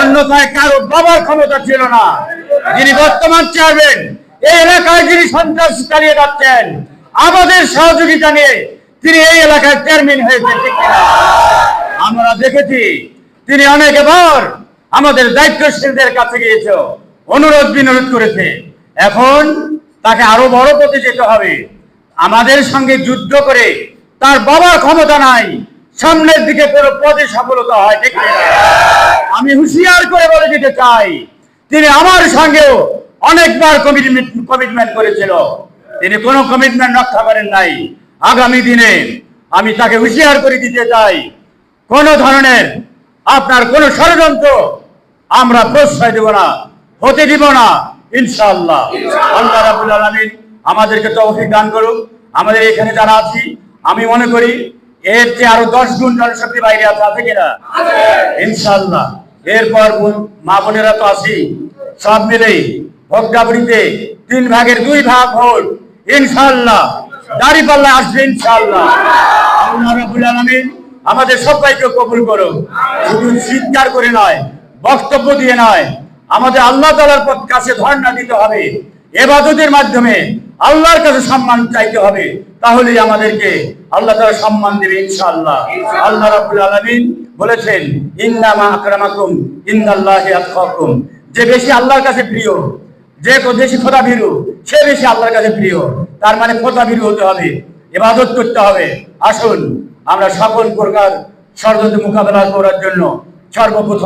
অন্যথায় কারো বাবার ক্ষমতা ছিল না। যিনি বর্তমান চেয়ারম্যান, এই এলাকায় যিনি সন্ত্রাস চালিয়ে যাচ্ছেন, আমাদের সহযোগিতা নিয়ে তিনি এই এলাকায় চেয়ারম্যান হয়েছেন, ঠিক কিনা? আমরা দেখেছি তিনি অনেকবার আমাদের দায়িত্বশীলদের কাছে গিয়েছে, অনুরোধ বিনোরোধ করেছে। এখন তাকে আরো বড় পথে যেতে হবে। আমাদের সঙ্গে যুদ্ধ করে তার বাবার ক্ষমতা নাই, সামনের দিকে কোনো পদে সফলতা হয়, ঠিক কিনা? আমি হুঁশিয়ার করে বলে দিতে চাই, তিনি আমার সঙ্গেও অনেকবার কমিটমেন্ট করেছিল, তিনি কোনো কমিটমেন্ট রক্ষা করেন নাই। আগামী দিনে আমি তাকে হুঁশিয়ার করে দিতে চাই, কোন ধরনের আপনার কোন ষড়যন্ত্র আমরা প্রশ্রয় দেব না, হতে দিব না, ইনশাআল্লাহ। আল্লাহ রাব্বুল আলামিন আমাদেরকে তৌফিক দান করুক। আমাদের এখানে যারা আছি, আমি মনে করি এর চেয়ে আরো 10 গুণ জনশক্তি বাইরে আছে কিনা? ইনশাআল্লাহ। এরপর মা বোনেরা তো আছি, সব মিলেই ভোগদাবড়িতে 3 ভাগের 2 ভাগ ভোট ইনশাআল্লাহ দাঁড়িপাল্লা আসবে, ইনশাআল্লাহ। আল্লাহ রাব্বুল আলামিন আমাদের সবাইকে কবুল করুন। শুধু চিৎকার করে নয়, বক্তব্য দিয়ে নয়, আমাদের আল্লাহ তাআলার কাছে ধর্ণা দিতে হবে, ইবাদতের মাধ্যমে আল্লাহর কাছে সম্মান চাইতে হবে, তাহলেই আমাদেরকে আল্লাহ তাআলা সম্মান দেবে, ইনশাআল্লাহ। আল্লাহ রাব্বুল আলামিন বলেছেন, ইন্নামা আকরামাকুম ইনদাল্লাহি আতকাকুম। যে বেশি আল্লাহর কাছে প্রিয়, যে বেশি খোদাভীরু, সে বেশি আল্লাহর কাছে প্রিয়। তার মানে খোদাভীরু হতে হবে, ইবাদত করতে হবে। আসুন আমরা সকল প্রকার ষড়যন্ত্র মোকাবেলা করার জন্য সর্বপ্রথম